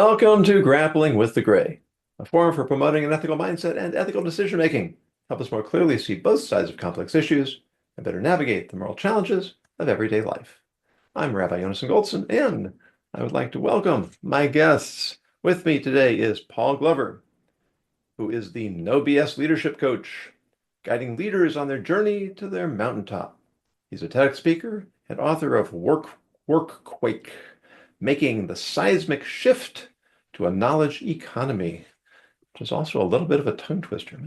Welcome to Grappling with the Gray, a forum for promoting an ethical mindset and ethical decision-making. Help us more clearly see both sides of complex issues and better navigate the moral challenges of everyday life. I'm Rabbi Yonason Goldson, and I would like to welcome my guests. With me today is Paul Glover, who is the No BS leadership coach, guiding leaders on their journey to their mountaintop. He's a TEDx speaker and author of Workquake, Making the Seismic Shift to a Knowledge Economy, which is also a little bit of a tongue twister.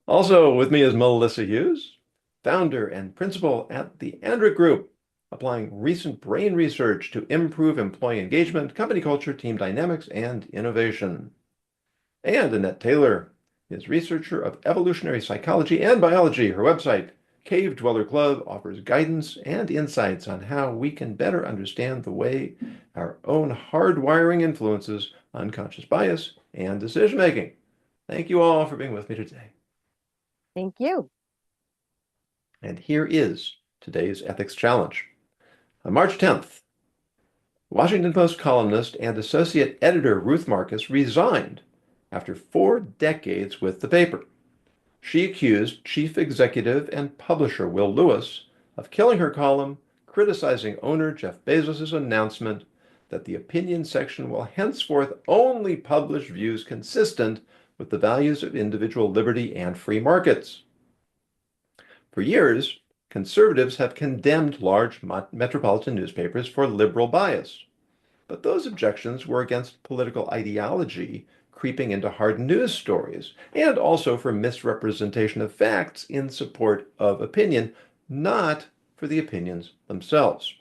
Also with me is Melissa Hughes, founder and principal at the Andric Group, applying recent brain research to improve employee engagement, company culture, team dynamics, and innovation. And Annette Taylor is researcher of evolutionary psychology and biology. Her website, Cave Dweller Club, offers guidance and insights on how we can better understand the way our own hardwiring influences unconscious bias and decision-making. Thank you all for being with me today. Thank you. And here is today's ethics challenge. On March 10th, Washington Post columnist and Associate Editor Ruth Marcus resigned after 4 decades with the paper. She accused Chief Executive and Publisher Will Lewis of killing her column, criticizing owner Jeff Bezos' announcement that the opinion section will henceforth only publish views consistent with the values of individual liberty and free markets. For years, conservatives have condemned large metropolitan newspapers for liberal bias, but those objections were against political ideology creeping into hard news stories, and also for misrepresentation of facts in support of opinion, not for the opinions themselves.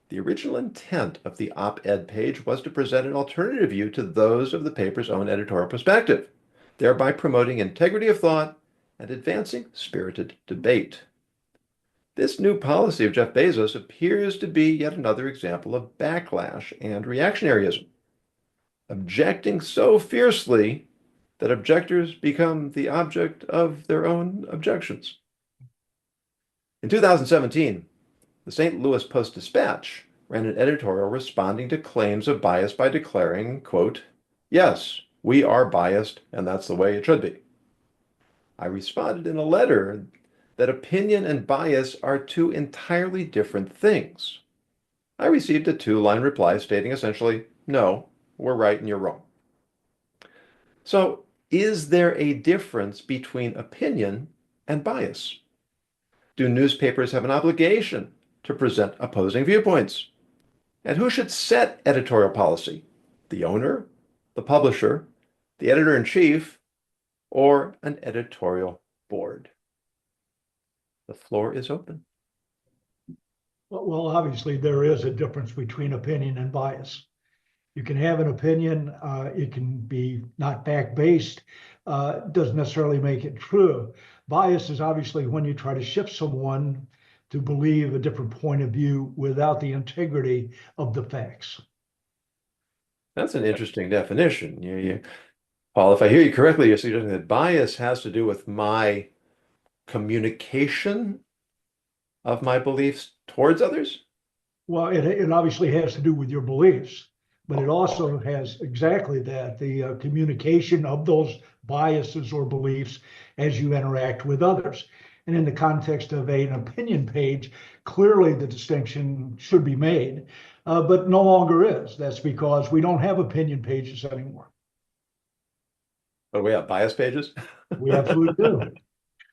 The original intent of the op-ed page was to present an alternative view to those of the paper's own editorial perspective, thereby promoting integrity of thought and advancing spirited debate. This new policy of Jeff Bezos appears to be yet another example of backlash and reactionaryism, objecting so fiercely that objectors become the object of their own objections. In 2017, the St. Louis Post-Dispatch ran an editorial responding to claims of bias by declaring, quote, "Yes, we are biased, and that's the way it should be." I responded in a letter that opinion and bias are two entirely different things. I received a 2-line reply stating essentially, "No, we're right and you're wrong." So, is there a difference between opinion and bias? Do newspapers have an obligation to present opposing viewpoints? And who should set editorial policy? The owner, the publisher, the editor-in-chief, or an editorial board? The floor is open. Well, obviously, there is a difference between opinion and bias. You can have an opinion, it can be not fact-based, doesn't necessarily make it true. Bias is obviously when you try to shift someone to believe a different point of view without the integrity of the facts. That's an interesting definition. Paul, if I hear you correctly, you're suggesting that bias has to do with my communication of my beliefs towards others? Well, it obviously has to do with your beliefs, but it also has exactly that, the communication of those biases or beliefs as you interact with others. And in the context of an opinion page, clearly the distinction should be made, but no longer is. That's because we don't have opinion pages anymore. But we have bias pages? We absolutely do.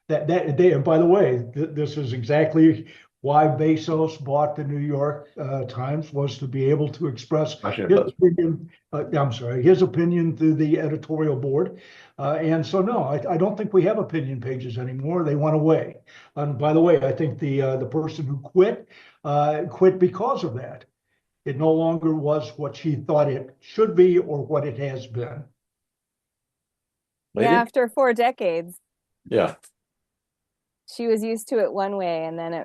And by the way, this is exactly why Bezos bought the New York Times, was to be able to express his opinion through the editorial board. And so, no, I don't think we have opinion pages anymore. They went away. And by the way, I think the person who quit because of that. It no longer was what she thought it should be or what it has been. Lady? Yeah, after 4 decades. Yeah. She was used to it one way, and then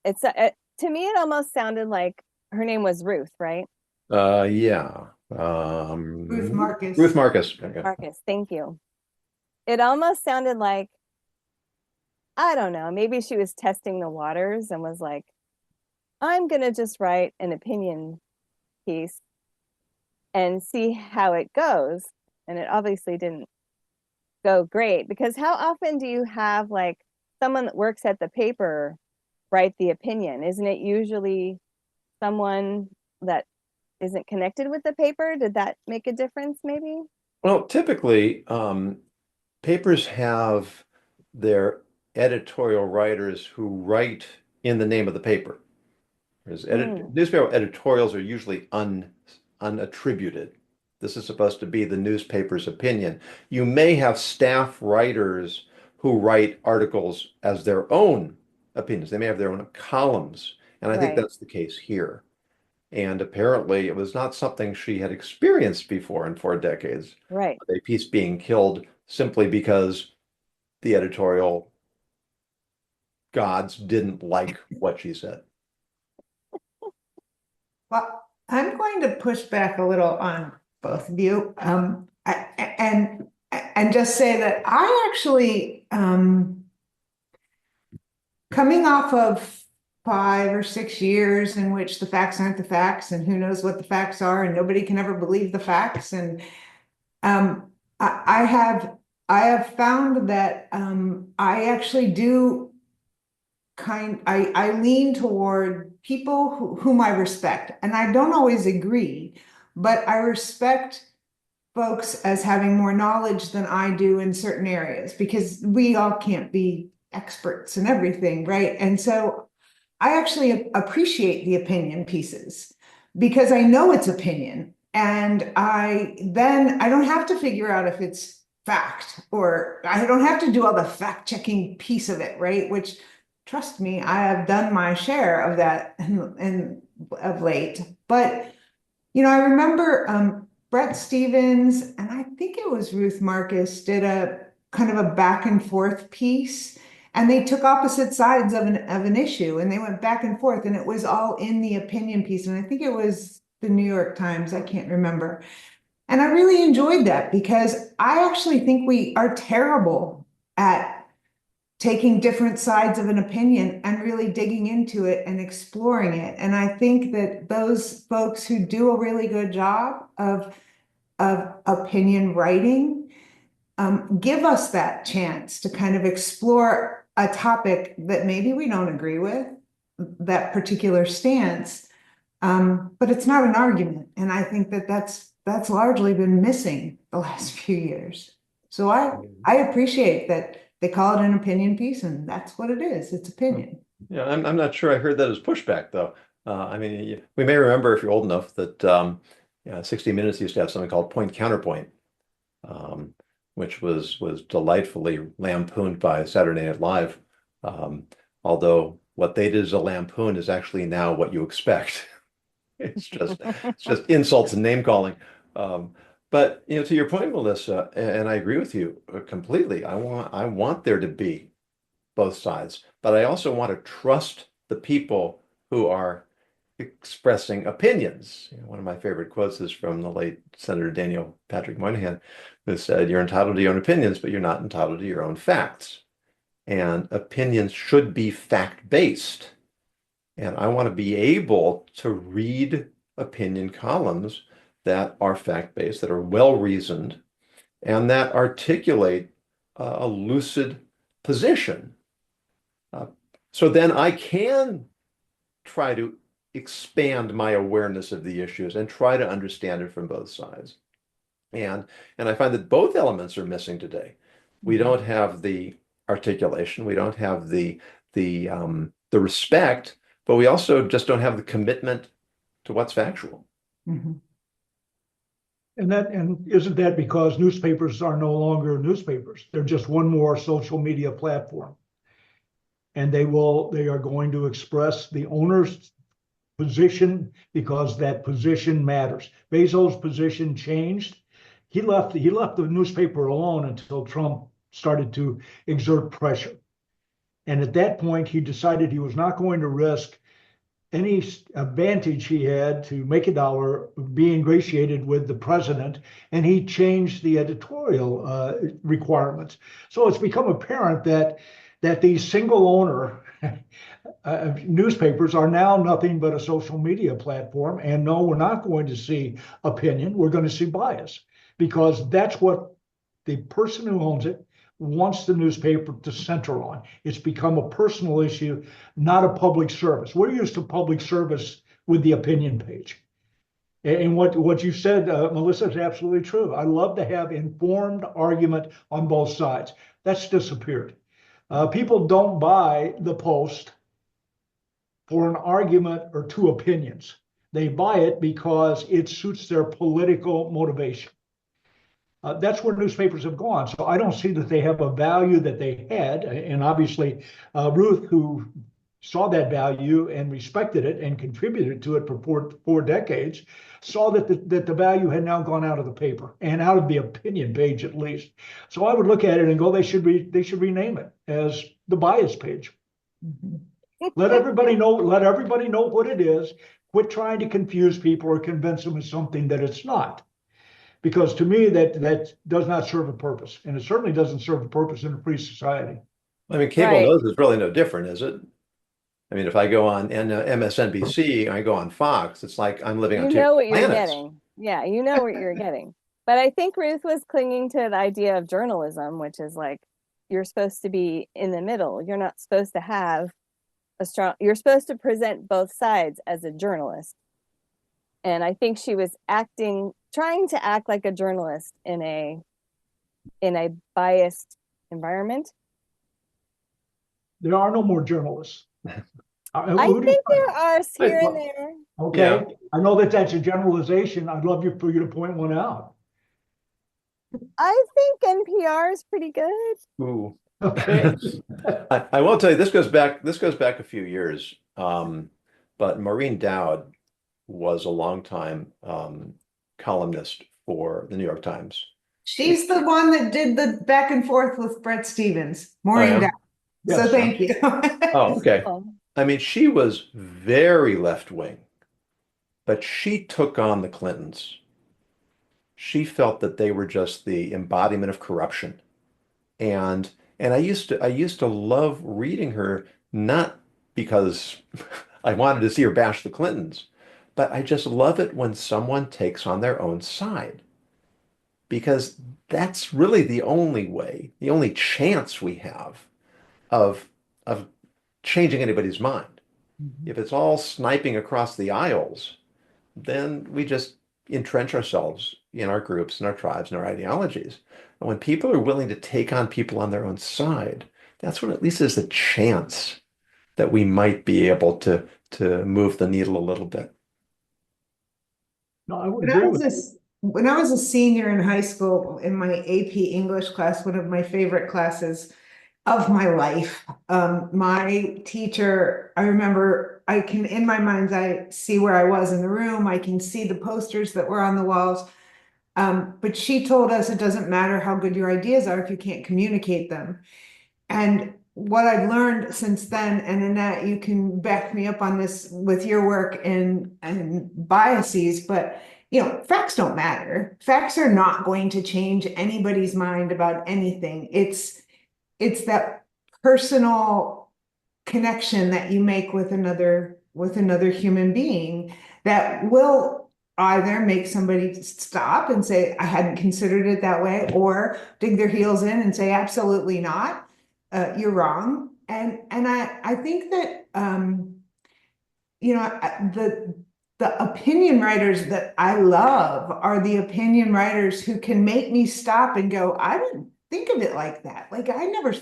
to me, it almost sounded like her name was Ruth, right? Yeah. Ruth Marcus. Ruth Marcus. Okay. Marcus, thank you. It almost sounded like, I don't know, maybe she was testing the waters and was like, I'm going to just write an opinion piece and see how it goes. And it obviously didn't go great, because how often do you have like someone that works at the paper write the opinion? Isn't it usually someone that isn't connected with the paper? Did that make a difference maybe? Well, typically, papers have their editorial writers who write in the name of the paper. Whereas newspaper editorials are usually unattributed. This is supposed to be the newspaper's opinion. You may have staff writers who write articles as their own opinions. They may have their own columns. And I think Right. that's the case here. And apparently it was not something she had experienced before in 4 decades. Right. A piece being killed simply because the editorial gods didn't like what she said. Well, I'm going to push back a little on both of you, and just say that I actually, coming off of 5 or 6 years in which the facts aren't the facts, and who knows what the facts are, and nobody can ever believe the facts, and I have found that I actually do I lean toward people whom I respect, and I don't always agree, but I respect folks as having more knowledge than I do in certain areas, because we all can't be experts in everything, right? And so I actually appreciate the opinion pieces because I know it's opinion, and I don't have to figure out if it's fact, or I don't have to do all the fact checking piece of it, right? Which, trust me, I have done my share of that of late. But I remember Brett Stevens, and I think it was Ruth Marcus, did a kind of a back and forth piece, and they took opposite sides of an issue, and they went back and forth, and it was all in the opinion piece. And I think it was the New York Times, I can't remember. And I really enjoyed that, because I actually think we are terrible at taking different sides of an opinion and really digging into it and exploring it. And I think that those folks who do a really good job of opinion writing give us that chance to kind of explore a topic that maybe we don't agree with, that particular stance, but it's not an argument. And I think that that's largely been missing the last few years. So I appreciate that they call it an opinion piece, and that's what it is. It's opinion. Yeah, I'm not sure I heard that as pushback, though. I mean, we may remember, if you're old enough, that 60 Minutes used to have something called Point Counterpoint, which was delightfully lampooned by Saturday Night Live. Although what they did as a lampoon is actually now what you expect. It's just insults and name calling. But to your point, Melissa, and I agree with you completely. I want there to be both sides, but I also want to trust the people who are expressing opinions. One of my favorite quotes is from the late Senator Daniel Patrick Moynihan, who said, "You're entitled to your own opinions, but you're not entitled to your own facts." And opinions should be fact-based. And I want to be able to read opinion columns that are fact-based, that are well-reasoned, and that articulate a lucid position. So then I can try to expand my awareness of the issues and try to understand it from both sides. And I find that both elements are missing today. We don't have the articulation, we don't have the respect, but we also just don't have the commitment to what's factual. Mm-hmm. And isn't that because newspapers are no longer newspapers? They're just one more social media platform. And they are going to express the owner's position because that position matters. Bezos' position changed. He left the newspaper alone until Trump started to exert pressure. And at that point, he decided he was not going to risk any advantage he had to make a dollar be ingratiated with the president, and he changed the editorial requirements. So it's become apparent that these single owner newspapers are now nothing but a social media platform. And no, we're not going to see opinion. We're going to see bias, because that's what the person who owns it wants the newspaper to center on. It's become a personal issue, not a public service. We're used to public service with the opinion page. And what you said, Melissa, is absolutely true. I love to have informed argument on both sides. That's disappeared. People don't buy the Post for an argument or two opinions. They buy it because it suits their political motivation. That's where newspapers have gone. So I don't see that they have a value that they had. And obviously, Ruth, who saw that value and respected it and contributed to it for four decades, saw that the value had now gone out of the paper and out of the opinion page, at least. So I would look at it and go, they should rename it as the bias page. Let everybody know what it is. Quit trying to confuse people or convince them of something that it's not. Because to me, that does not serve a purpose. And it certainly doesn't serve a purpose in a free society. I mean, cable news is really no different, is it? I mean, if I go on MSNBC, I go on Fox, it's like I'm living on two planets. You know what you're getting. Yeah, you know what you're getting. But I think Ruth was clinging to the idea of journalism, which is like, you're supposed to be in the middle. You're not supposed to have you're supposed to present both sides as a journalist. And I think she was trying to act like a journalist in a biased environment. There are no more journalists. I think there are here and there. Okay, yeah. I know that's a generalization. I'd love for you to point one out. I think NPR is pretty good. Ooh. Okay. I will tell you, this goes back a few years. But Maureen Dowd was a longtime columnist for the New York Times. She's the one that did the back and forth with Bret Stephens, Maureen Dowd. Yes. So thank you. Oh, okay. I mean, she was very left-wing, but she took on the Clintons. She felt that they were just the embodiment of corruption. And I used to love reading her, not because I wanted to see her bash the Clintons, but I just love it when someone takes on their own side, because that's really the only way, the only chance we have of changing anybody's mind. Mm-hmm. If it's all sniping across the aisles, then we just entrench ourselves in our groups and our tribes and our ideologies. And when people are willing to take on people on their own side, that's when at least there's a chance that we might be able to move the needle a little bit. No, I would agree with you. When I was a senior in high school, in my AP English class, one of my favorite classes of my life, my teacher, I remember, in my mind's eye, see where I was in the room. I can see the posters that were on the walls. But she told us it doesn't matter how good your ideas are if you can't communicate them. And what I've learned since then, and Annette, you can back me up on this with your work and biases, but facts don't matter. Facts are not going to change anybody's mind about anything. It's that personal connection that you make with another human being that will either make somebody stop and say, I hadn't considered it that way, or dig their heels in and say, absolutely not. You're wrong. And I think that, the opinion writers that I love are the opinion writers who can make me stop and go, I didn't think of it like that. Like, I never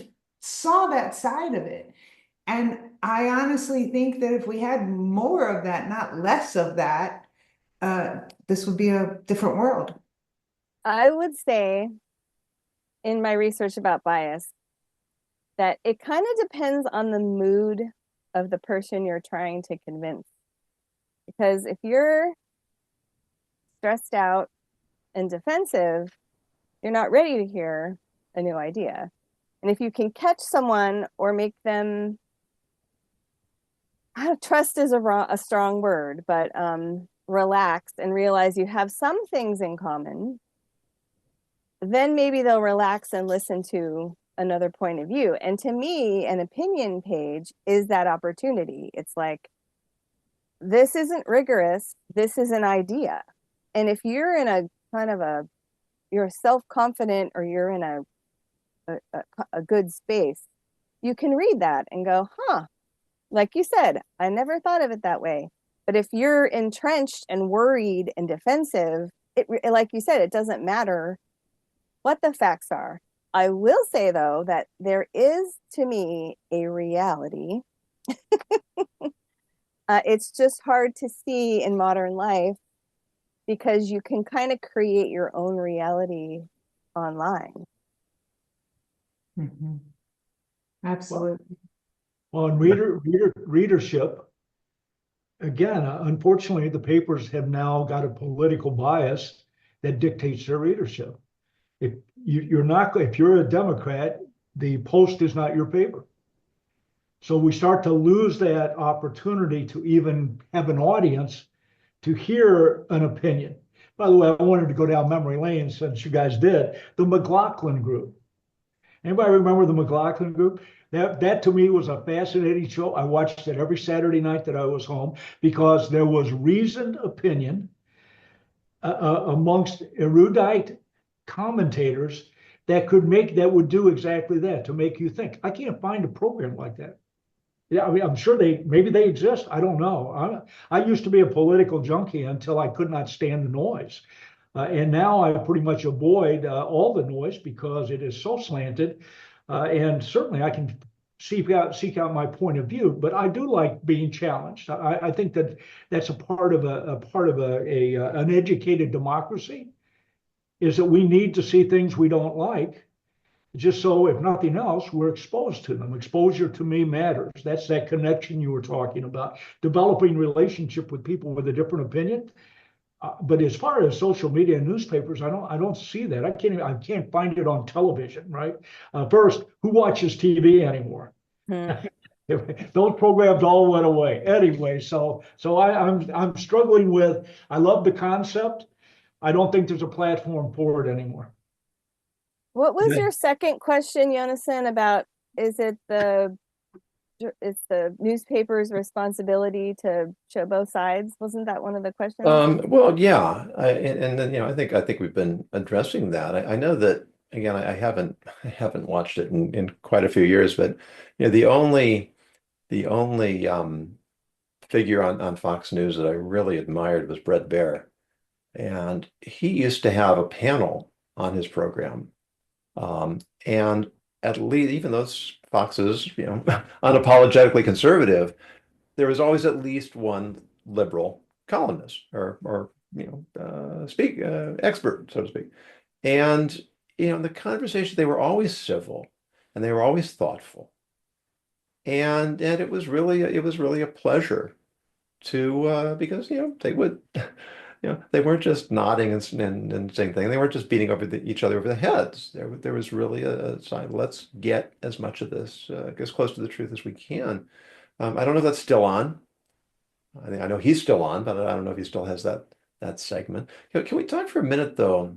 saw that side of it. And I honestly think that if we had more of that, not less of that, this would be a different world. I would say in my research about bias that it kind of depends on the mood of the person you're trying to convince. Because if you're stressed out and defensive, you're not ready to hear a new idea. And if you can catch someone or make them, trust is a strong word, but relax and realize you have some things in common, then maybe they'll relax and listen to another point of view. And to me, an opinion page is that opportunity. It's like, this isn't rigorous, this is an idea. And if you're in a kind of a, you're self-confident, or you're in a good space, you can read that and go, huh, like you said, I never thought of it that way. But if you're entrenched and worried and defensive, like you said, it doesn't matter what the facts are. I will say, though, that there is, to me, a reality. It's just hard to see in modern life, because you can kind of create your own reality online. Mhm. Absolutely. Well, in readership, again, unfortunately, the papers have now got a political bias that dictates their readership. If if you're a Democrat, the Post is not your paper. So we start to lose that opportunity to even have an audience to hear an opinion. By the way, I wanted to go down memory lane since you guys did. The McLaughlin Group. Anybody remember the McLaughlin Group? That to me was a fascinating show. I watched it every Saturday night that I was home, because there was reasoned opinion amongst erudite commentators that would do exactly that, to make you think. I can't find a program like that. Yeah, I mean, I'm sure maybe they exist. I don't know. I used to be a political junkie until I could not stand the noise. And now I pretty much avoid all the noise, because it is so slanted. And certainly I can seek out my point of view, but I do like being challenged. I think that's a part of an educated democracy, is that we need to see things we don't like, just so, if nothing else, we're exposed to them. Exposure to me matters. That's that connection you were talking about, developing relationship with people with a different opinion. But as far as social media and newspapers, I don't see that. I can't find it on television, right? First, who watches TV anymore? Those programs all went away anyway. So I'm struggling with. I love the concept. I don't think there's a platform for it anymore. What was your second question, Yonason, about, it's the newspaper's responsibility to show both sides? Wasn't that one of the questions? Well, yeah, and then I think we've been addressing that. I know that, again, I haven't watched it in quite a few years, but the only figure on Fox News that I really admired was Bret Baier, and he used to have a panel on his program. And at least, even though Fox is, unapologetically conservative, there was always at least one liberal columnist or expert, so to speak. And the conversation, they were always civil and they were always thoughtful. And it was really a pleasure to because they would they weren't just nodding and saying things. They weren't just beating each other over the heads. There was really a sign. Let's get as much of this as close to the truth as we can. I don't know if that's still on. I know he's still on, but I don't know if he still has that segment. Can we talk for a minute though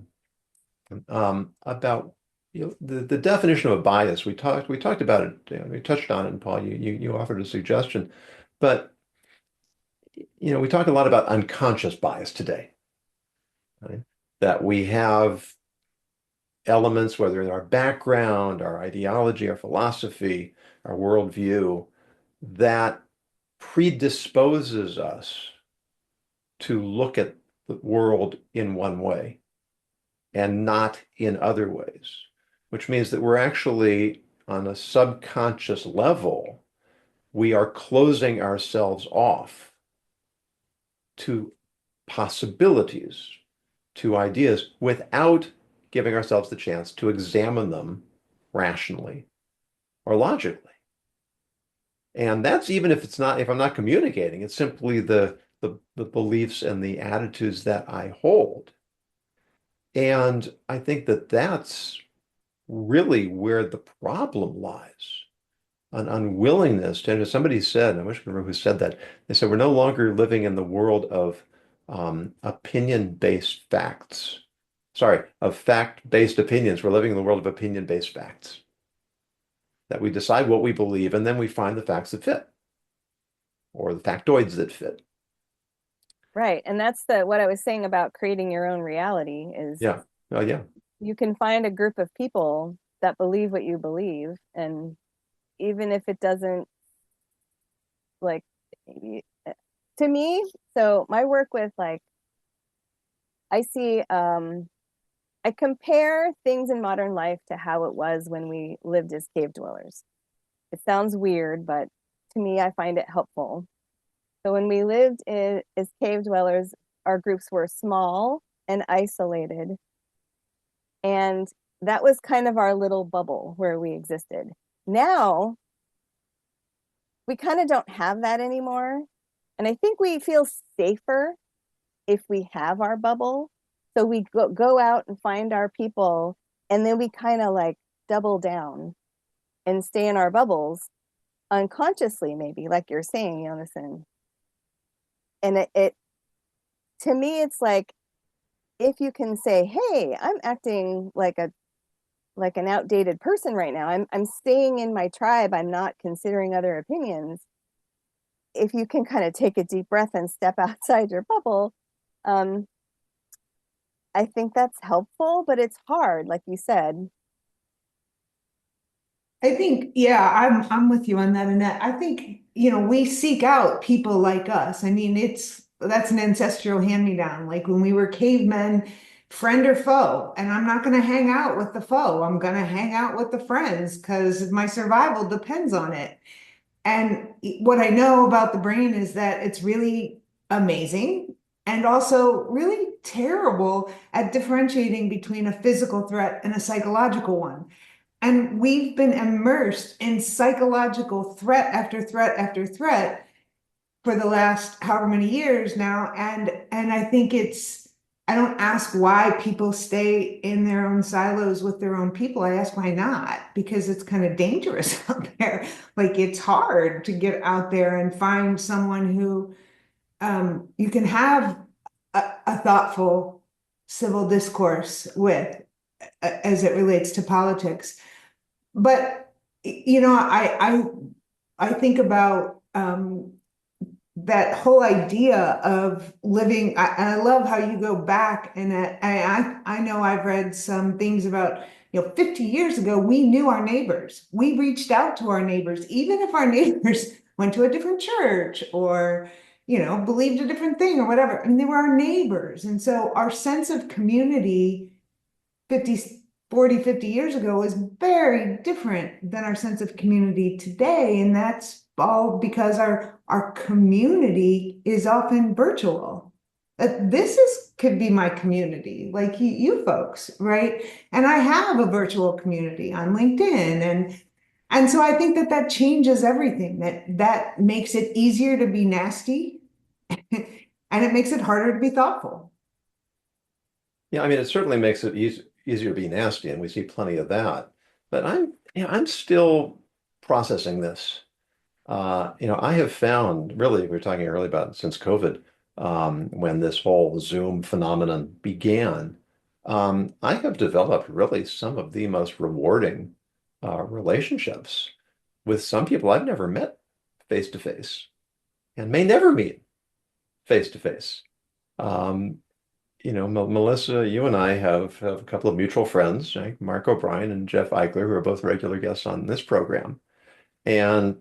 about the definition of a bias? We talked about it. We touched on it, and Paul, you offered a suggestion, but we talk a lot about unconscious bias today, right? That we have elements, whether in our background, our ideology, our philosophy, our worldview, that predisposes us to look at the world in one way and not in other ways, which means that we're actually, on a subconscious level, we are closing ourselves off to possibilities, to ideas, without giving ourselves the chance to examine them rationally or logically. And that's even if I'm not communicating, it's simply the beliefs and the attitudes that I hold. And I think that that's really where the problem lies. An unwillingness to, and as somebody said, I wish I could remember who said that, they said, we're no longer living in the world of opinion-based facts. Sorry, of fact-based opinions. We're living in the world of opinion-based facts. that we decide what we believe, and then we find the facts that fit, or the factoids that fit. Right. And that's what I was saying about creating your own reality is Yeah. Oh, yeah. you can find a group of people that believe what you believe. And even if it doesn't, like, to me, so my work with, like, I see, I compare things in modern life to how it was when we lived as cave dwellers. It sounds weird, but to me, I find it helpful. So when we lived as cave dwellers, our groups were small and isolated. And that was kind of our little bubble where we existed. Now, we kind of don't have that anymore. And I think we feel safer if we have our bubble. So we go out and find our people, and then we kind of like double down and stay in our bubbles unconsciously, maybe, like you're saying, Jonathan. And it to me, it's like, if you can say, hey, I'm acting like an outdated person right now. I'm staying in my tribe. I'm not considering other opinions. If you can kind of take a deep breath and step outside your bubble, I think that's helpful, but it's hard, like you said. I think, yeah, I'm with you on that, Annette. I think, we seek out people like us. I mean, that's an ancestral hand-me-down. Like when we were cavemen, friend or foe, and I'm not going to hang out with the foe. I'm going to hang out with the friends because my survival depends on it. And what I know about the brain is that it's really amazing and also really terrible at differentiating between a physical threat and a psychological one. And we've been immersed in psychological threat after threat after threat for the last however many years now. And I think I don't ask why people stay in their own silos with their own people. I ask why not, because it's kind of dangerous out there. Like it's hard to get out there and find someone who you can have a thoughtful civil discourse with as it relates to politics. But I think about that whole idea of living. I love how you go back, and I know I've read some things about 50 years ago we knew our neighbors. We reached out to our neighbors, even if our neighbors went to a different church or believed a different thing or whatever. I mean, they were our neighbors, and so our sense of community 50 years ago was very different than our sense of community today. And that's all because our community is often virtual. Could be my community, like you folks, right? And I have a virtual community on LinkedIn. And so I think that changes everything, that makes it easier to be nasty and it makes it harder to be thoughtful. Yeah, I mean, it certainly makes it easier to be nasty, and we see plenty of that. But I'm still processing this. I have found, really, we were talking earlier about since COVID, when this whole Zoom phenomenon began, I have developed really some of the most rewarding relationships with some people I've never met face to face and may never meet face to face. Melissa, you and I have a couple of mutual friends, like Mark O'Brien and Jeff Eichler, who are both regular guests on this program. And,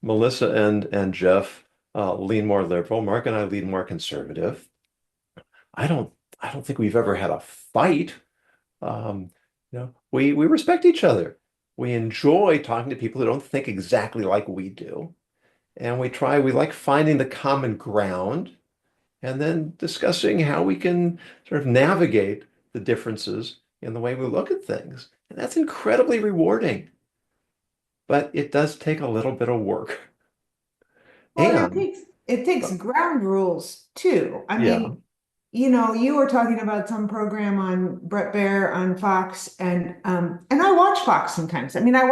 Melissa and Jeff lean more liberal. Mark and I lean more conservative. I don't think we've ever had a fight. We respect each other. We enjoy talking to people who don't think exactly like we do. And we like finding the common ground and then discussing how we can sort of navigate the differences in the way we look at things. And that's incredibly rewarding. But it does take a little bit of work. Well, And it takes ground rules too. I yeah, mean, you were talking about some program on Brett Baer on Fox, and I watch Fox sometimes. I mean, I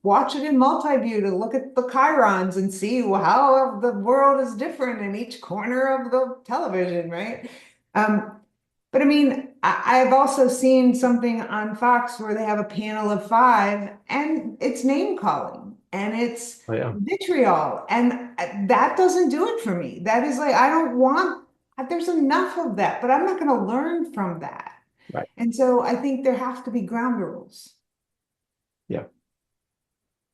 watch it in multi-view to look at the chyrons and see how the world is different in each corner of the television, right? But I mean, I've also seen something on Fox where they have a panel of five and it's name calling and it's Oh, yeah. vitriol. And that doesn't do it for me. That is like, I don't want, there's enough of that, but I'm not going to learn from that. Right. And so I think there have to be ground rules. Yeah.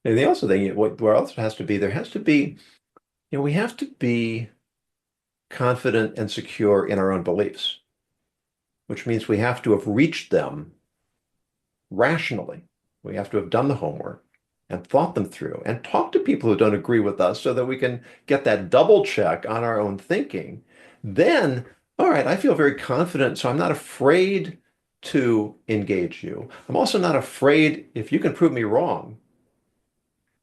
And they also think what else has to be, there has to be, we have to be confident and secure in our own beliefs, which means we have to have reached them rationally. We have to have done the homework and thought them through and talked to people who don't agree with us so that we can get that double check on our own thinking. Then, all right, I feel very confident, so I'm not afraid to engage you. I'm also not afraid if you can prove me wrong.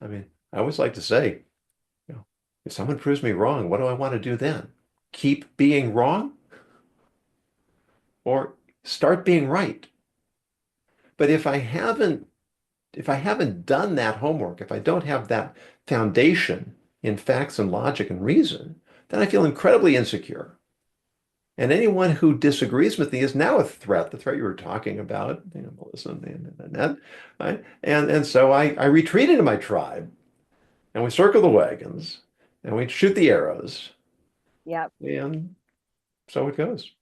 I mean, I always like to say, if someone proves me wrong, what do I want to do then? Keep being wrong or start being right? But if I haven't done that homework, if I don't have that foundation in facts and logic and reason, then I feel incredibly insecure. And anyone who disagrees with me is now a threat, the threat you were talking about, Melissa and Annette. Right? And so I retreat into my tribe and we circle the wagons and we shoot the arrows. Yep. And so it goes.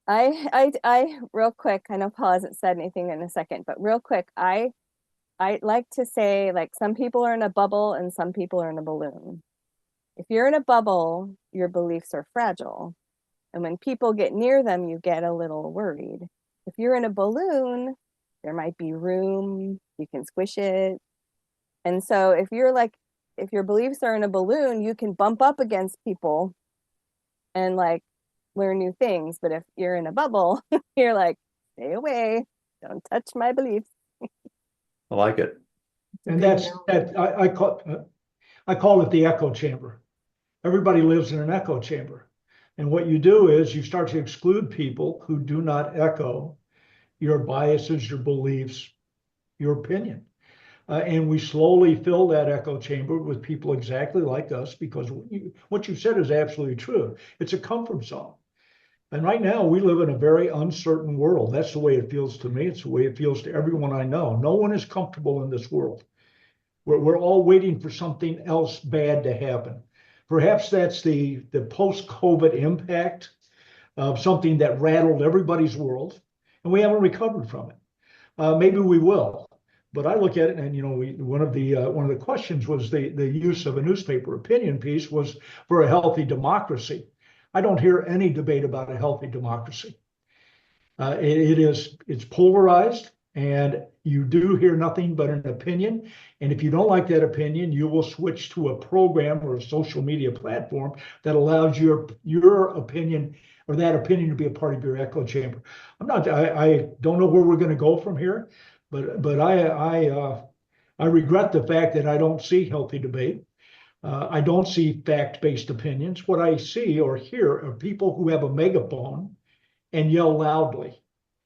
I real quick, I know Paul hasn't said anything in a second, but real quick, I like to say, like, some people are in a bubble and some people are in a balloon. If you're in a bubble, your beliefs are fragile. And when people get near them, you get a little worried. If you're in a balloon, there might be room, you can squish it. And so if your beliefs are in a balloon, you can bump up against people and like learn new things. But if you're in a bubble, you're like, stay away, don't touch my beliefs. I like it. And that's that I call it the echo chamber. Everybody lives in an echo chamber. And what you do is you start to exclude people who do not echo your biases, your beliefs, your opinion. And we slowly fill that echo chamber with people exactly like us because what you said is absolutely true. It's a comfort zone. And right now we live in a very uncertain world. That's the way it feels to me. It's the way it feels to everyone I know. No one is comfortable in this world. We're all waiting for something else bad to happen. Perhaps that's the post-COVID impact of something that rattled everybody's world, and we haven't recovered from it. Maybe we will, but I look at it, and one of the questions was the use of a newspaper opinion piece was for a healthy democracy. I don't hear any debate about a healthy democracy. It's polarized, and you do hear nothing but an opinion. And if you don't like that opinion, you will switch to a program or a social media platform that allows your opinion or that opinion to be a part of your echo chamber. I don't know where we're going to go from here, but I regret the fact that I don't see healthy debate. I don't see fact-based opinions. What I see or hear are people who have a megaphone and yell loudly.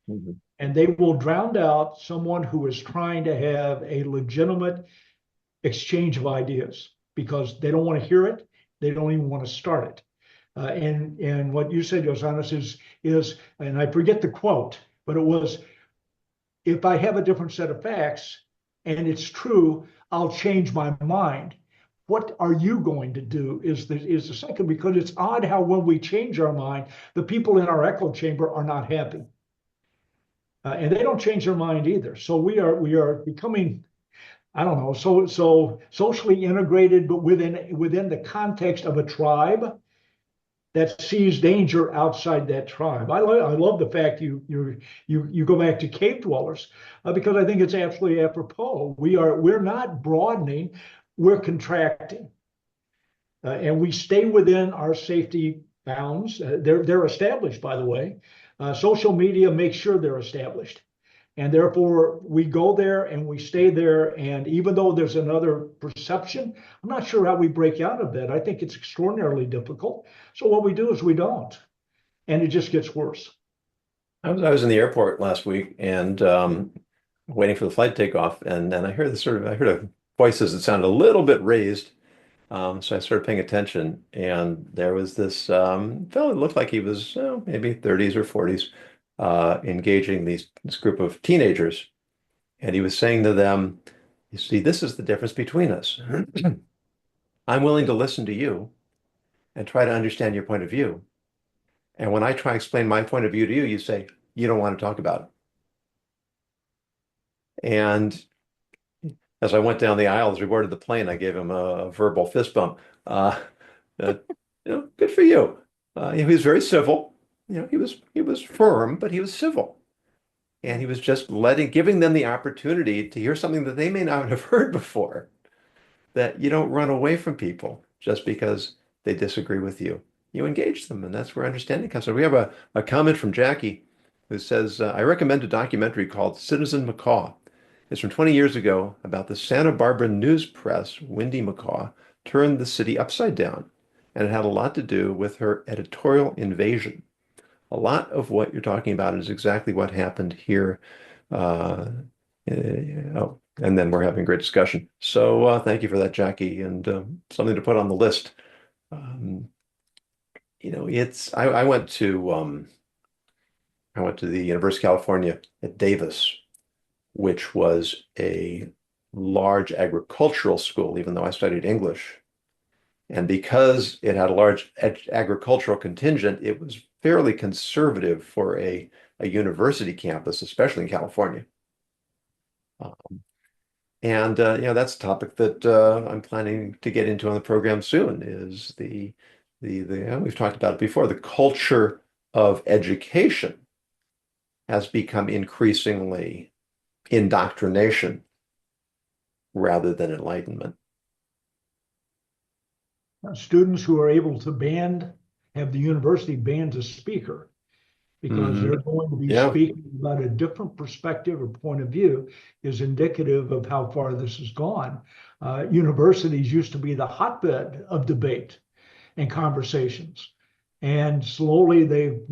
Mm-hmm. And they will drown out someone who is trying to have a legitimate exchange of ideas because they don't want to hear it. They don't even want to start it. And what you said, Josannes, is, and I forget the quote, but it was, if I have a different set of facts and it's true, I'll change my mind. What are you going to do is the second, because it's odd how when we change our mind, the people in our echo chamber are not happy. And they don't change their mind either. So we are becoming, I don't know, so socially integrated, but within the context of a tribe that sees danger outside that tribe. I love the fact you go back to cave dwellers because I think it's absolutely apropos. We're not broadening, we're contracting, and we stay within our safety bounds. They're established, by the way. Social media makes sure they're established. And therefore, we go there and we stay there. And even though there's another perception, I'm not sure how we break out of that. I think it's extraordinarily difficult. So what we do is we don't. And it just gets worse. I was in the airport last week and waiting for the flight to take off. And then I heard voices that sounded a little bit raised. So I started paying attention, and there was this fellow that looked like he was maybe 30s or 40s, engaging this group of teenagers. And he was saying to them, you see, this is the difference between us. I'm willing to listen to you and try to understand your point of view. And when I try to explain my point of view to you, you say, you don't want to talk about it. And as I went down the aisle, as we boarded the plane, I gave him a verbal fist bump. Good for you. He was very civil. He was firm, but he was civil. And he was just giving them the opportunity to hear something that they may not have heard before, that you don't run away from people just because they disagree with you. You engage them, and that's where understanding comes from. We have a comment from Jackie who says, I recommend a documentary called Citizen Macaw. It's from 20 years ago about the Santa Barbara news press. Wendy Macaw turned the city upside down, and it had a lot to do with her editorial invasion. A lot of what you're talking about is exactly what happened here. And then we're having a great discussion. So thank you for that, Jackie, and something to put on the list. I went to the University of California at Davis, which was a large agricultural school, even though I studied English. And because it had a large agricultural contingent, it was fairly conservative for a university campus, especially in California. That's a topic that I'm planning to get into on the program soon, is we've talked about it before, the culture of education has become increasingly indoctrination rather than enlightenment. Students who are able to have the university banned a speaker because they're going to be speaking about a different perspective or point of view is indicative of how far this has gone. Universities used to be the hotbed of debate and conversations, and slowly they've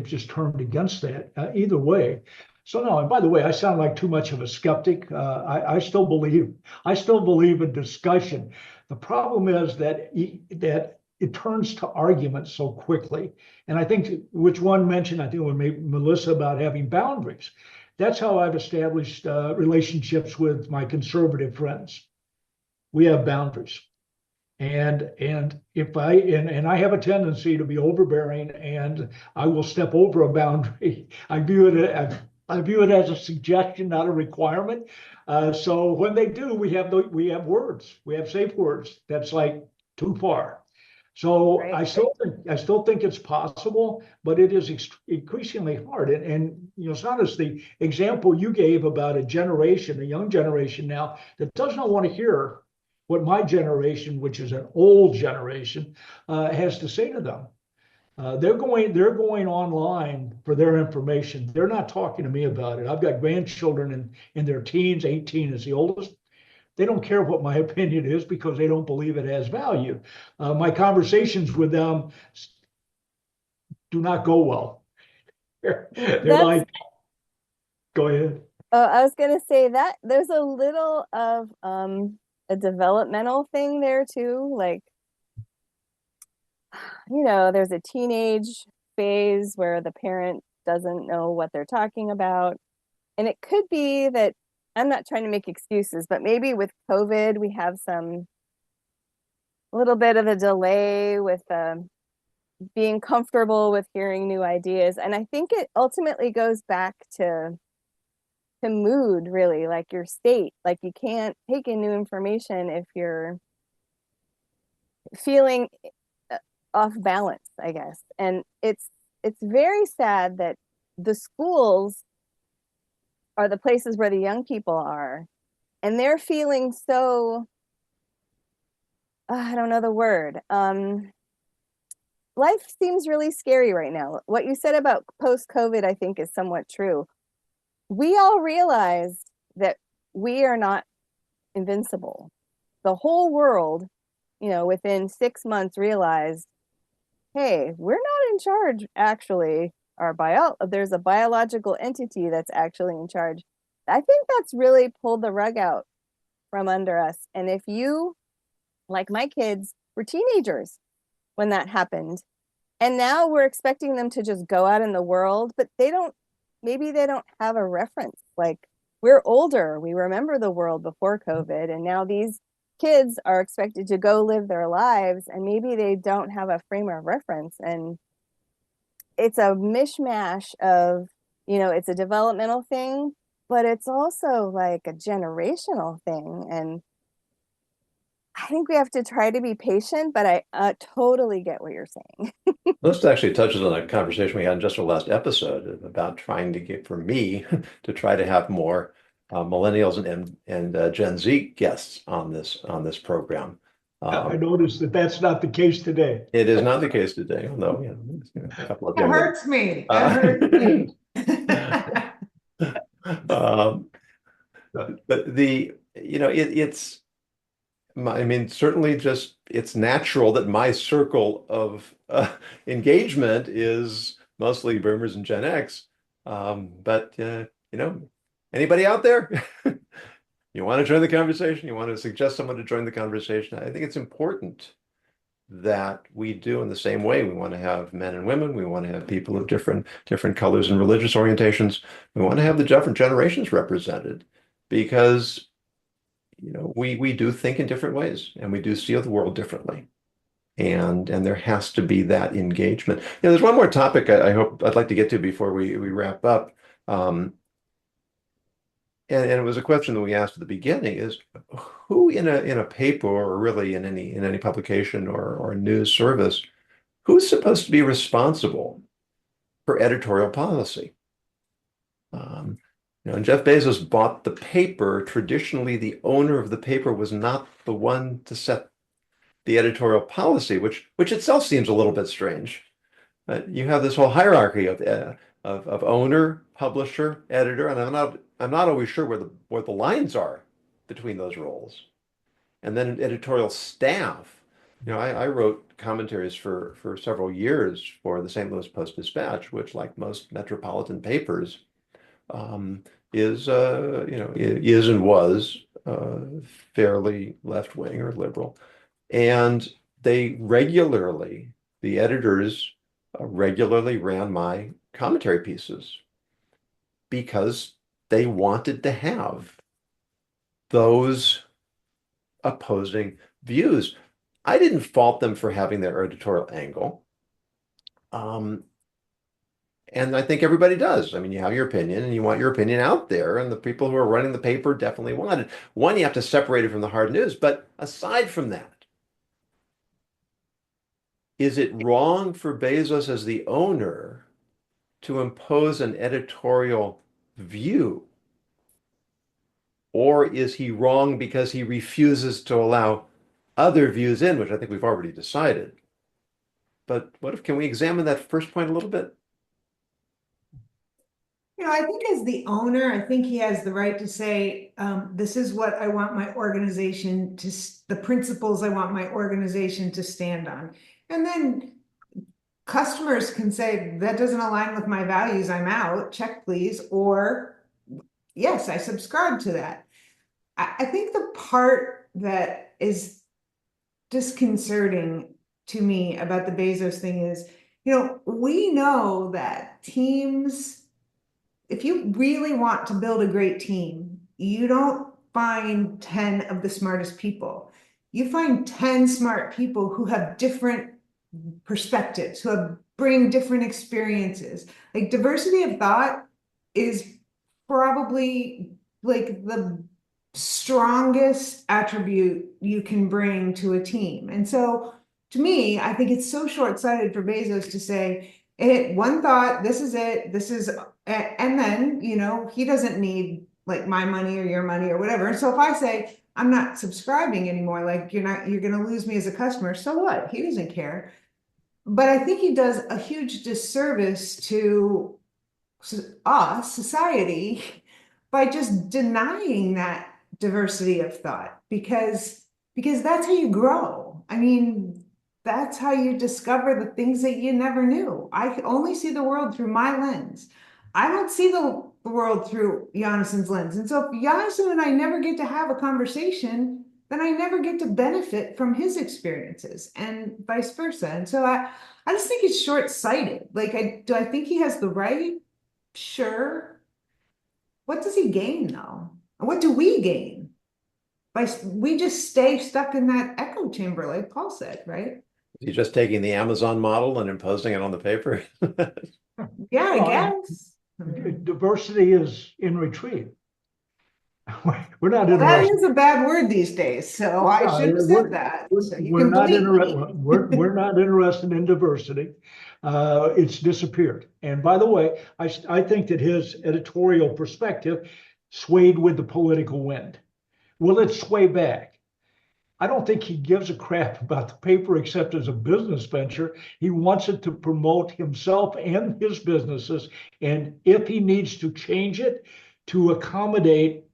just turned against that either way. So no, and by the way, I sound like too much of a skeptic. I still believe in discussion. The problem is that it turns to argument so quickly. And I think, which one mentioned, I think it was Melissa, about having boundaries. That's how I've established relationships with my conservative friends. We have boundaries. And if I have a tendency to be overbearing, and I will step over a boundary. I view it as a suggestion, not a requirement. So when they do, we have words, we have safe words. That's like too far. So right. I still think it's possible, but it is increasingly hard. And it's not as the example you gave about a young generation now that does not want to hear what my generation, which is an old generation, has to say to them. They're going online for their information. They're not talking to me about it. I've got grandchildren in their teens. 18 is the oldest. They don't care what my opinion is because they don't believe it has value. My conversations with them do not go well. They're like, go ahead. I was going to say that there's a little of a developmental thing there too. Like, there's a teenage phase where the parent doesn't know what they're talking about. And it could be that, I'm not trying to make excuses, but maybe with COVID, we have a little bit of a delay with being comfortable with hearing new ideas. And I think it ultimately goes back to mood, really, like your state. Like, you can't take in new information if you're feeling off balance, I guess. And it's very sad that the schools are the places where the young people are, and they're feeling so, I don't know the word. Life seems really scary right now. What you said about post-COVID, I think, is somewhat true. We all realize that we are not invincible. The whole world, within 6 months realized, hey, we're not in charge, actually. There's a biological entity that's actually in charge. I think that's really pulled the rug out from under us. And if you, like my kids, were teenagers when that happened, And now we're expecting them to just go out in the world, but maybe they don't have a reference. Like, we're older, we remember the world before COVID, and now these kids are expected to go live their lives, and maybe they don't have a frame of reference. And it's a mishmash of, it's a developmental thing, but it's also like a generational thing. And I think we have to try to be patient, but I totally get what you're saying. This actually touches on a conversation we had in just our last episode about trying to get, for me, to try to have more millennials and Gen Z guests on this program. I noticed that that's not the case today. It is not the case today, although a couple of It young hurts me. It Uh, hurts me. but it's I mean, certainly just it's natural that my circle of engagement is mostly boomers and Gen X. But anybody out there? You want to join the conversation? You want to suggest someone to join the conversation? I think it's important that we do in the same way. We want to have men and women. We want to have people of different colors and religious orientations. We want to have the different generations represented because we do think in different ways and we do see the world differently. And there has to be that engagement. There's one more topic I'd like to get to before we wrap up. And it was a question that we asked at the beginning is who in a paper or really in any publication or news service, who's supposed to be responsible for editorial policy? And Jeff Bezos bought the paper. Traditionally, the owner of the paper was not the one to set the editorial policy, which itself seems a little bit strange. You have this whole hierarchy of owner, publisher, editor, and I'm not always sure where the lines are between those roles. And then editorial staff. I wrote commentaries for several years for the St. Louis Post-Dispatch, which, like most metropolitan papers, is and was fairly left-wing or liberal. And the editors regularly ran my commentary pieces because they wanted to have those opposing views. I didn't fault them for having their editorial angle. And I think everybody does. I mean, you have your opinion and you want your opinion out there. And the people who are running the paper definitely want it. One, you have to separate it from the hard news. But aside from that, is it wrong for Bezos as the owner to impose an editorial view? Or is he wrong because he refuses to allow other views in, which I think we've already decided? But can we examine that first point a little bit? I think as the owner, I think he has the right to say, this is what I want my organization the principles I want my organization to stand on. And then customers can say, that doesn't align with my values, I'm out, check please, or yes, I subscribe to that. I think the part that is disconcerting to me about the Bezos thing is, we know that teams, if you really want to build a great team, you don't find 10 of the smartest people. You find 10 smart people who have different perspectives, who bring different experiences. Like, diversity of thought is probably like the strongest attribute you can bring to a team. And so to me, I think it's so short-sighted for Bezos to say, one thought, this is it, and then, he doesn't need like my money or your money or whatever. And so if I say, I'm not subscribing anymore, like you're going to lose me as a customer, so what? He doesn't care. But I think he does a huge disservice to us, society, by just denying that diversity of thought, because that's how you grow. I mean, that's how you discover the things that you never knew. I only see the world through my lens. I don't see the world through Jonathan's lens. And so if Jonathan and I never get to have a conversation, then I never get to benefit from his experiences and vice versa. And so I just think he's short-sighted. Like, do I think he has the right? Sure. What does he gain though? What do we gain? We just stay stuck in that echo chamber, like Paul said, right? He's just taking the Amazon model and imposing it on the paper. Yeah, I Well, guess. diversity is in retreat. We're not Well, that interested. is a bad word these days, so I should have said that. So you We're can not believe me. we're not interested in diversity. It's disappeared. And by the way, I think that his editorial perspective swayed with the political wind. Will it sway back? I don't think he gives a crap about the paper except as a business venture. He wants it to promote himself and his businesses. And if he needs to change it to accommodate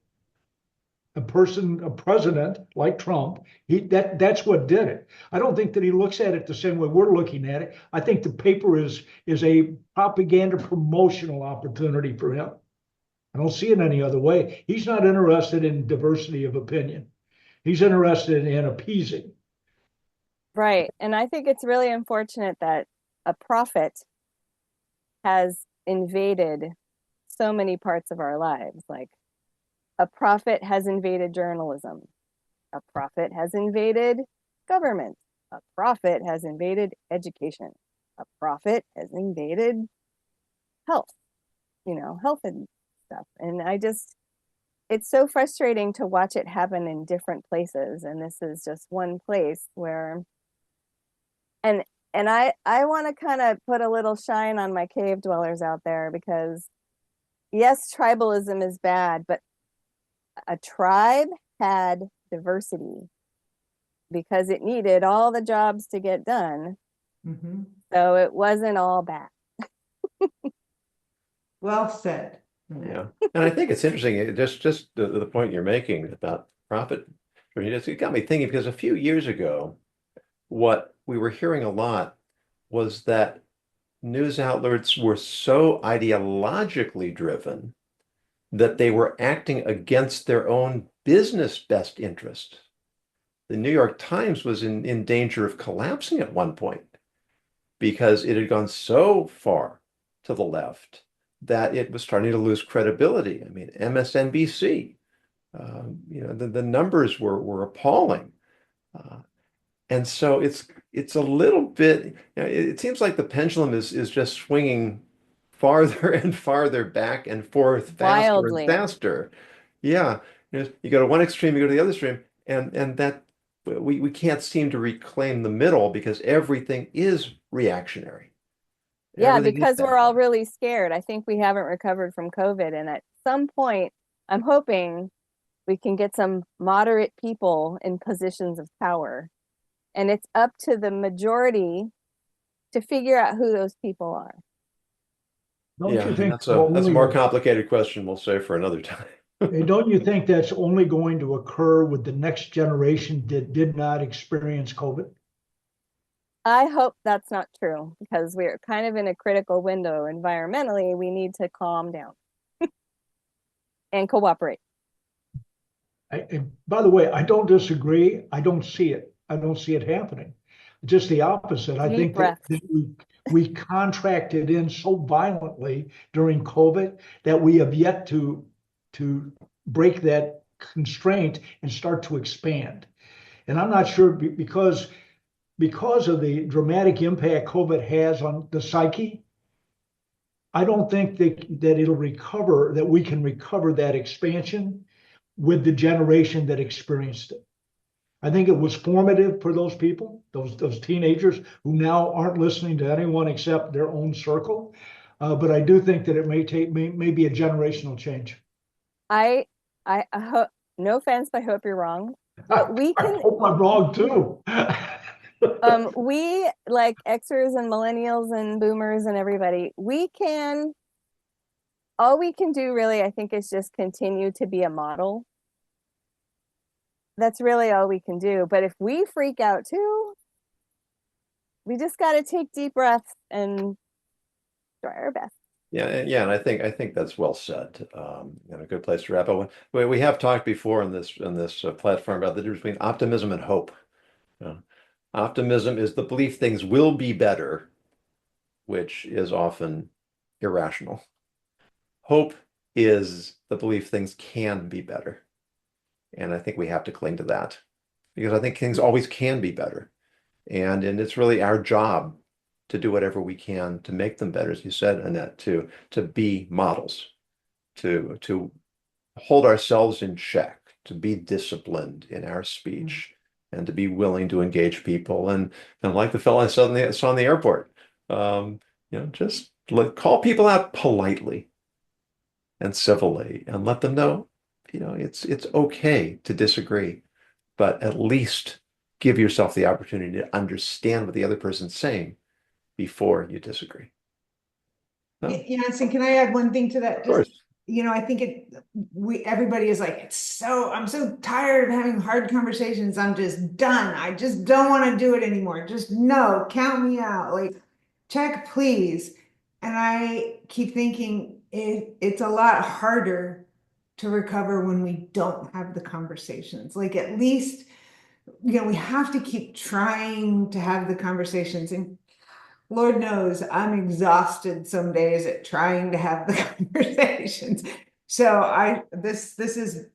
a president like Trump, that's what did it. I don't think that he looks at it the same way we're looking at it. I think the paper is a propaganda promotional opportunity for him. I don't see it any other way. He's not interested in diversity of opinion. He's interested in appeasing. Right. And I think it's really unfortunate that a prophet has invaded so many parts of our lives. Like a prophet has invaded journalism. A prophet has invaded government. A prophet has invaded education. A prophet has invaded health, health and stuff. And it's so frustrating to watch it happen in different places. And this is just one place where, and I want to kind of put a little shine on my cave dwellers out there, because yes, tribalism is bad, but a tribe had diversity because it needed all the jobs to get done. Mm-hmm. So it wasn't all bad. Well said. Yeah. And I think it's interesting, just the point you're making about profit. It got me thinking, because a few years ago, what we were hearing a lot was that news outlets were so ideologically driven that they were acting against their own business best interest. The New York Times was in danger of collapsing at one point because it had gone so far to the left that it was starting to lose credibility. I mean, MSNBC, the numbers were appalling. And so it's a little bit, it seems like the pendulum is just swinging farther and farther back and forth, faster Wildly. and faster. Yeah, you go to one extreme, you go to the other extreme, and that we can't seem to reclaim the middle because everything is reactionary. Yeah, Everything is because we're all bad. really scared. I think we haven't recovered from COVID. And at some point, I'm hoping we can get some moderate people in positions of power. And it's up to the majority to figure out who those people are. Don't Yeah, you and think that's a more complicated question we'll save for another time. don't you think that's only going to occur with the next generation that did not experience COVID? I hope that's not true, because we're kind of in a critical window environmentally. We need to calm down and cooperate. And by the way, I don't disagree. I don't see it. I don't see it happening. Just the opposite. I Deep think that breaths. we contracted in so violently during COVID that we have yet to break that constraint and start to expand. And I'm not sure because of the dramatic impact COVID has on the psyche. I don't think that it'll recover, that we can recover that expansion with the generation that experienced it. I think it was formative for those people, those teenagers who now aren't listening to anyone except their own circle. But I do think that it may be a generational change. I hope, no offense, but I hope you're wrong. But I hope I'm wrong too. We, like Xers and millennials and boomers and everybody, all we can do really, I think, is just continue to be a model. That's really all we can do. But if we freak out too, we just got to take deep breaths and try our best. Yeah, and I think that's well said. And a good place to wrap up. We have talked before on this platform about the difference between optimism and hope. Uh, Optimism is the belief things will be better, which is often irrational. Hope is the belief things can be better, and I think we have to cling to that because I think things always can be better, and it's really our job to do whatever we can to make them better, as you said, Annette, to be models, to hold ourselves in check, to be disciplined in our speech, and to be willing to engage people. And like the fellow I saw in the airport, just call people out politely and civilly, and let them know, it's okay to disagree, but at least give yourself the opportunity to understand what the other person's saying before you disagree. No? Yancy, can I add one thing to that? Of course. I think everybody is like, I'm so tired of having hard conversations. I'm just done. I just don't want to do it anymore. Just no, count me out. Like, check, please. And I keep thinking it's a lot harder to recover when we don't have the conversations. Like, at least, we have to keep trying to have the conversations. And Lord knows I'm exhausted some days at trying to have the conversations. So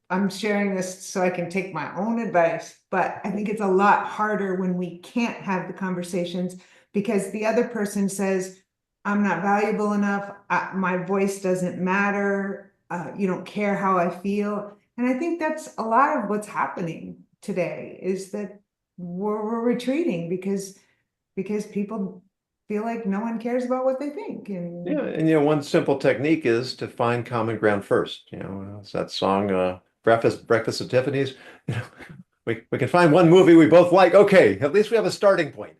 I'm sharing this so I can take my own advice, but I think it's a lot harder when we can't have the conversations because the other person says, I'm not valuable enough. My voice doesn't matter. You don't care how I feel. And I think that's a lot of what's happening today is that we're retreating because people feel like no one cares about what they think. And one simple technique is to find common ground first. It's that song, Breakfast at Tiffany's. We can find one movie we both like. Okay, at least we have a starting point.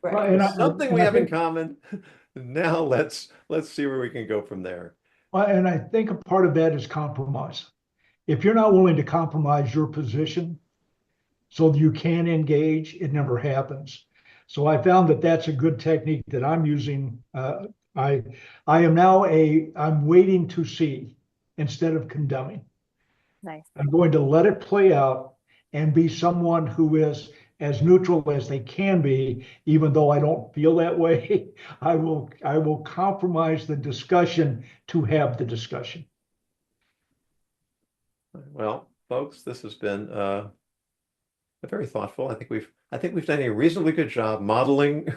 Right. And Something we have in common. Now let's see where we can go from there. And I think a part of that is compromise. If you're not willing to compromise your position so that you can engage, it never happens. So I found that that's a good technique that I'm using. I am now I'm waiting to see instead of condemning. Nice. I'm going to let it play out and be someone who is as neutral as they can be, even though I don't feel that way. I will compromise the discussion to have the discussion. Well, folks, this has been very thoughtful. I think we've done a reasonably good job modeling.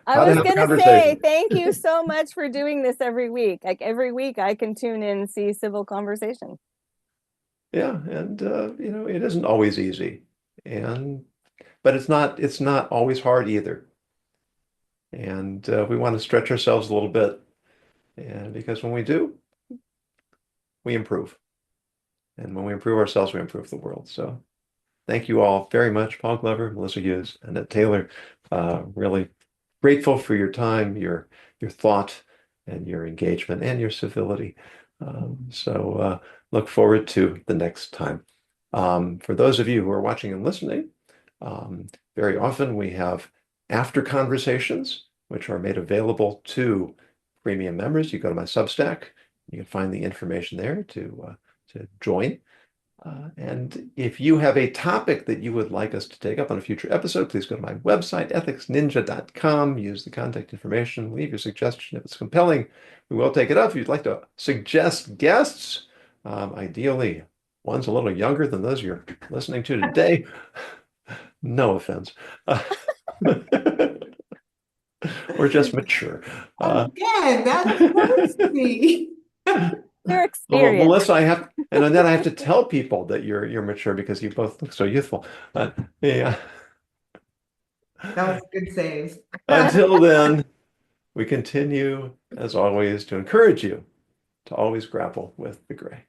I was going to say, thank you so much for doing this every week. Like every week I can tune in and see civil conversation. Yeah, and it isn't always easy. But it's not always hard either. And we want to stretch ourselves a little bit. And because when we do, we improve. And when we improve ourselves, we improve the world. So thank you all very much, Paul Glover, Melissa Hughes, Annette Taylor. Really grateful for your time, your thought, and your engagement, and your civility. So look forward to the next time. For those of you who are watching and listening, very often we have after conversations, which are made available to premium members. You go to my Substack, you can find the information there to join. And if you have a topic that you would like us to take up on a future episode, please go to my website, ethicsninja.com, use the contact information, leave your suggestion. If it's compelling, we will take it up. If you'd like to suggest guests, ideally one's a little younger than those you're listening to today. No offense. Or just mature. Again, that hurts me. Their experience. Well, Melissa, and then I have to tell people that you're mature because you both look so youthful. Yeah. That was a good save. Until then, we continue, as always, to encourage you to always grapple with the gray.